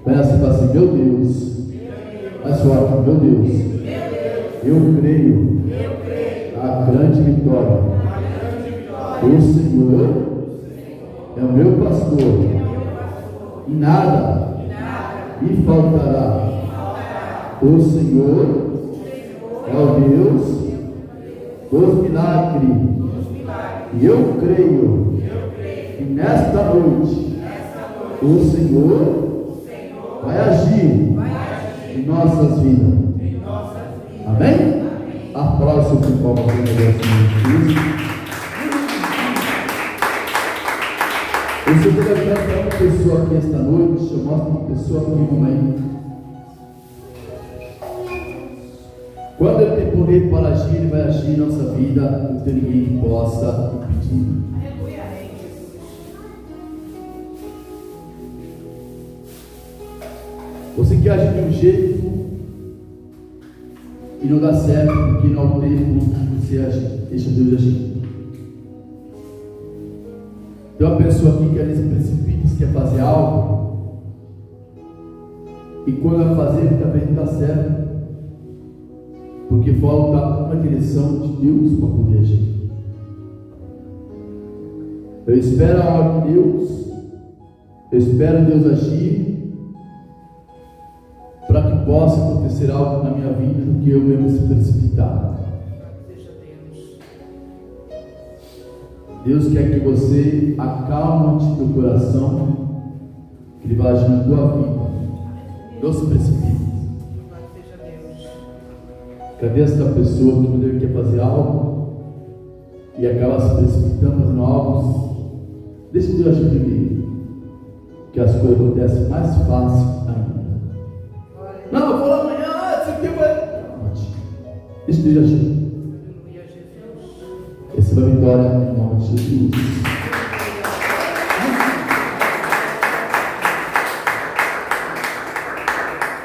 Começa a falar assim: meu Deus, mais forte, meu Deus, eu creio a grande vitória. O Senhor é o meu pastor, e nada me faltará. O Senhor é o Deus dos milagres. E eu creio que nesta noite o Senhor vai agir em nossas vidas. Amém? Aplausos para o povo do Deus. Eu sou para uma pessoa aqui esta noite. Eu mostro uma pessoa aqui, mamãe. Quando Ele tem poder para agir, Ele vai agir em nossa vida. Não tem ninguém que possa impedir. Você quer agir de um jeito e não dá certo, porque não é o tempo de você agir. Deixa Deus agir. Tem uma pessoa aqui que às vezes precipita, quer fazer algo, e quando vai fazer, também não dá certo, porque falta uma direção de Deus para poder agir. Eu espero a hora de Deus, eu espero Deus agir, para que possa acontecer algo na minha vida, do que eu mesmo se precipitar. Deus quer que você acalme o teu coração, que Ele vai agir na tua vida. Não se precipite. Cadê essa pessoa que quer fazer algo e acaba se precipitando, fazendo algo? Deixa Deus agir primeiro, que as coisas acontecem mais fácil ainda. Não, eu vou lá amanhã, esse aqui vai. Deixa Deus agir. Essa é a vitória em nome de Jesus.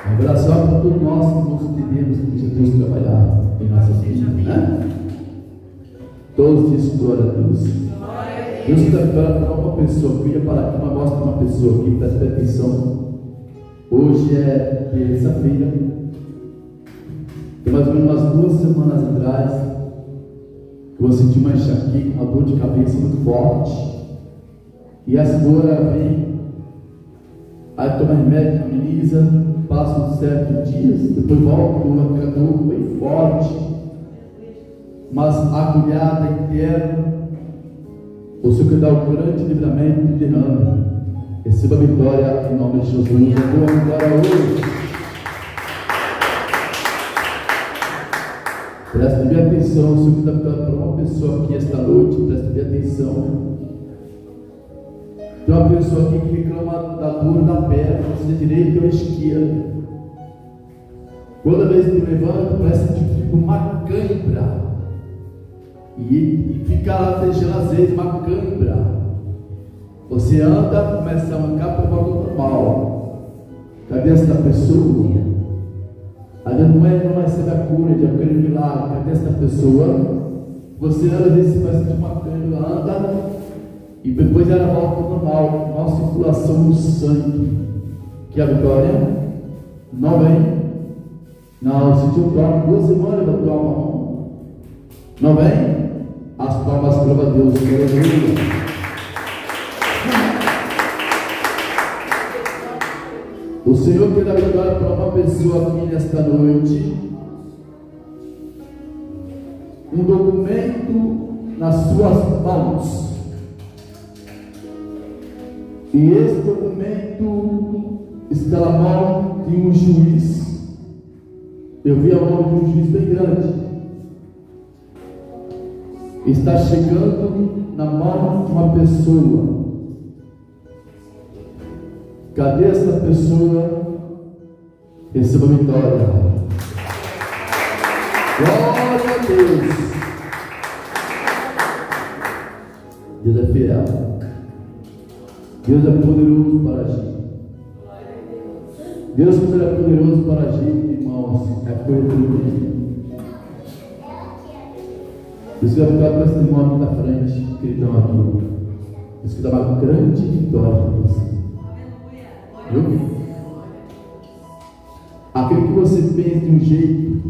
Uma oração para todos nós que nos entendemos que Jesus trabalhar em nossas vidas, né? Todos dizem glória a Deus. Deus está para uma pessoa, queria parar aqui, mas mostra uma pessoa aqui, presta atenção. Hoje é terça-feira. Tem mais ou menos umas 2 semanas atrás, eu senti uma enxaqueca, uma dor de cabeça muito forte, e essa dor vem, aí toma remédio, ameniza, passa uns certos dias, depois volta, aquela dor bem forte, mas agulhada interna, o Senhor quer dar um grande livramento e derrame. Receba a vitória em nome de Jesus. Eu dou a vitória hoje. Preste bem atenção, o Senhor quer dar vitória para uma pessoa aqui esta noite. Preste bem atenção. Tem uma pessoa aqui que reclama da dor da perna, seja direita ou esquerda. Toda vez que levanta, parece tipo uma cãibra. E fica lá fechando às vezes uma cãibra. Você anda, começa a mancar para o valor normal. Cadê essa pessoa? Ainda não recebe a cura de aquele milagre. Cadê essa pessoa? Você anda, às vezes você vai sentir uma cãibra, anda, e depois ela volta ao normal. Uma circulação do sangue. Que a vitória não vem. Não, se tu dorme 2 semanas, levantou a mão. Não vem? As palmas prova a Deus. Aleluia. O Senhor quer dar vitória para uma pessoa aqui nesta noite. Um documento nas suas mãos. E esse documento está na mão de um juiz. Eu vi a mão de um juiz bem grande. Está chegando na mão de uma pessoa. Cadê essa pessoa? Receba a vitória. Glória a Deus. Deus é fiel. Deus é poderoso para agir. Deus, quando é poderoso para agir, irmãos, é coisa do Deus vai ficar com esse irmão aqui na frente, que estão aqui. Deus que dá uma grande vitória para você. Viu? Aquilo que você pensa de um jeito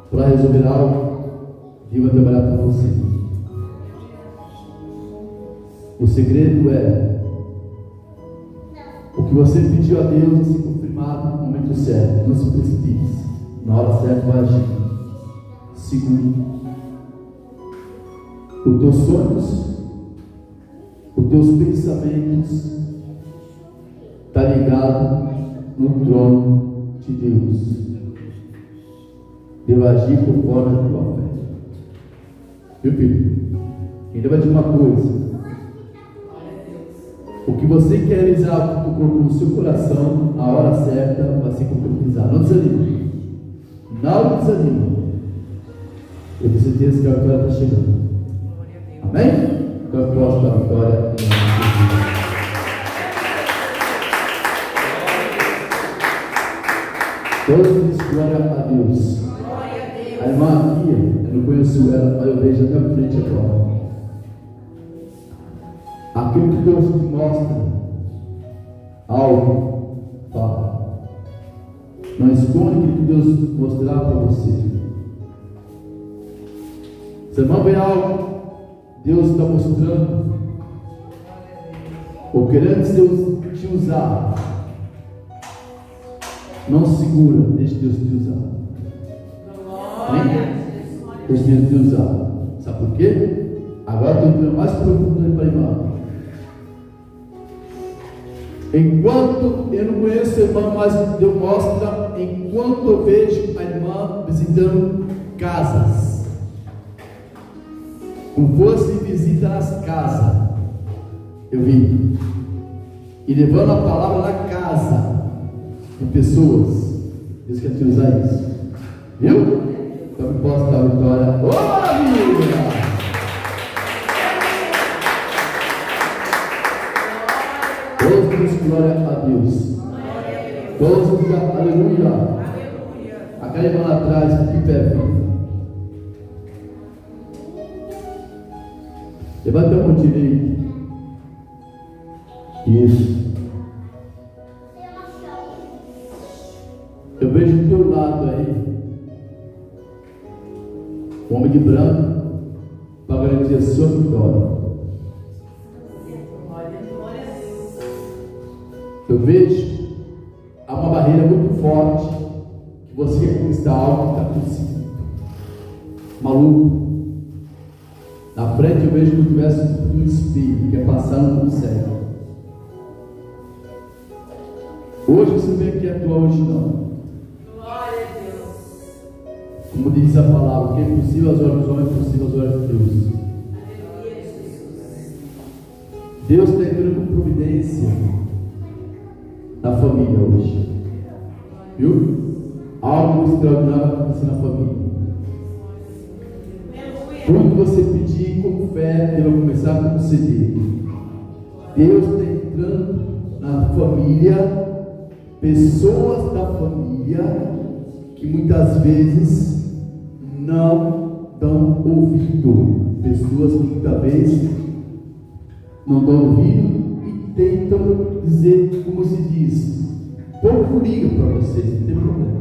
para resolver algo, Deus vai trabalhar para você. O segredo é o que você pediu a Deus e se confirmado no momento certo. Não se precipite. Na hora certa vai agir. Segundo, os teus sonhos, os teus pensamentos está ligado no trono de Deus. Deus agir conforme a tua fé. Viu, filho? Ainda vai dizer uma coisa. O que você quer realizar no seu coração, na hora certa, vai se concretizar. Não desanime. Não desanime. Eu tenho certeza que a vitória está chegando. Amém? Então eu posso dar a vitória em nome de Jesus. Todos diz glória a Deus. A irmã aqui, eu não conheço ela, mas eu vejo na minha frente agora. Aquilo que Deus te mostra, algo, fala. Não esconde o que Deus mostrar para você. Você não vê algo, Deus está mostrando, ou querendo Deus te usar. Não segura, deixe Deus te usar. Deixe Deus te usar. Sabe por quê? Agora estou entrando mais profundo para a irmã. Enquanto eu não conheço a irmã, mas Deus mostra, enquanto eu vejo a irmã visitando casas, como fosse visita nas casas, eu vi, e levando a palavra na casa de pessoas. Deus quer te usar isso, viu? Então eu posso dar a vitória. Oh, amiga! Todos glória a Deus. Todos diga aleluia. Aquela irmã lá atrás, que pé. Levanta a mão direita. Isso. Eu vejo do teu lado aí um homem de branco para garantir a sua vitória. Eu vejo há uma barreira muito forte que você quer conquistar algo que está possível. maluco. Na frente eu vejo como se tivesse um espelho que é passando no céu. Hoje você vem aqui atuar, hoje não. Glória a Deus. Como diz a palavra, o que é possível aos olhos dos homens é possível aos olhos de Deus. Aleluia, Jesus. Deus está entrando com providência na família hoje. Viu? Algo extraordinário acontecendo na família. Aleluia. Tudo que você pedir com fé, Ele vai começar a conceder. Deus está entrando na família, pessoas da família que muitas vezes não dão ouvido, pessoas que muitas vezes não dão ouvido e tentam dizer, como se diz, pouco liga para vocês, não tem problema.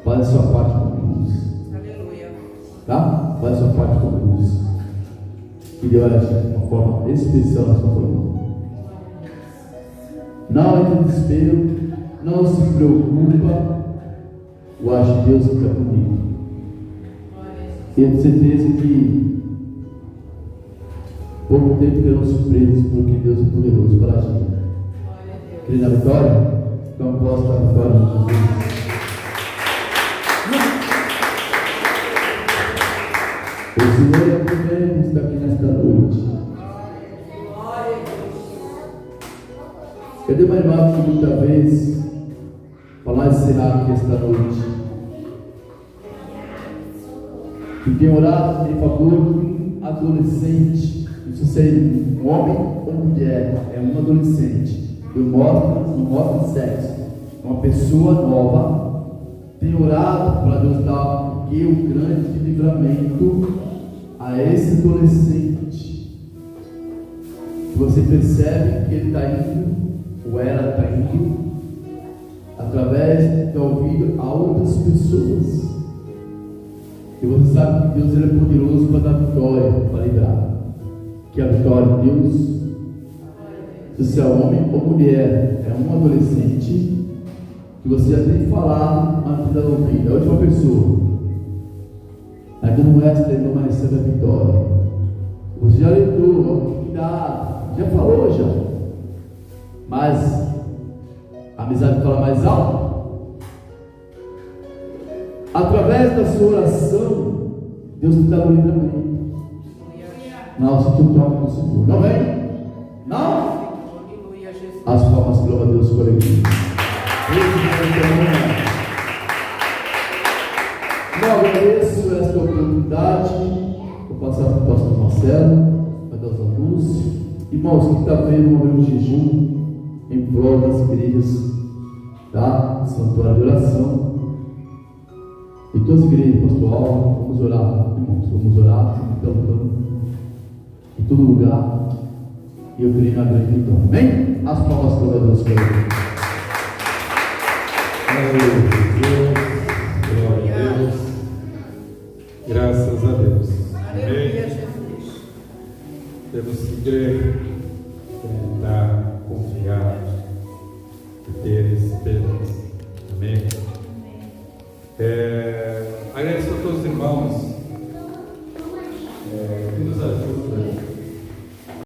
Faz a sua parte com Deus. Aleluia. Tá? Faz a sua parte com Deus. Que Deus age de uma forma especial na sua família. Não entre em desespero, não se preocupa. Eu acho que Deus está comigo. E eu tenho certeza que pouco tempo terão surpresas, porque Deus é poderoso para agir. Crê na vitória? Então posso dar a vitória de Jesus. O Senhor é poderoso, está aqui nesta noite. Glória a Deus. Cadê uma irmã que muita vez falar encerrar aqui esta noite? Que tem orado em favor de um adolescente. Não sei se é um homem ou mulher, é um adolescente. Eu não mostro sexo. É uma pessoa nova. Tem orado para Deus dar o grande livramento a esse adolescente. Você percebe que ele está indo, ou ela está indo, através de ouvir a outras pessoas. E você sabe que Deus ele é poderoso para dar vitória, para livrar. Que a vitória de Deus, se você é homem ou mulher, é um adolescente que você já tem falado antes da ouvida, a última pessoa. Ainda não resta, ainda não recebe a vitória. Você já leitou, cuidado, já falou já. Mas a amizade fala mais alto. Através da sua oração, Deus te dá o livramento. Não, se tu toca no Senhor. Não vem? Não? Aleluia, Jesus. As palmas, glória a Deus, coletivo. Eu agradeço esta oportunidade. Vou passar para o pastor Marcelo, para dar os anúncios. Irmãos, quinta-feira vamos ver um jejum em prol das igrejas, tá? Santuário de oração. E todas as igrejas, pastoral, vamos orar, irmãos, vamos orar, cantando em todo lugar. E eu creio na grande vitória. Amém? As palmas para Deus, Glória a Deus. Graças a Deus. Aleluia, Jesus. Temos que crer, dar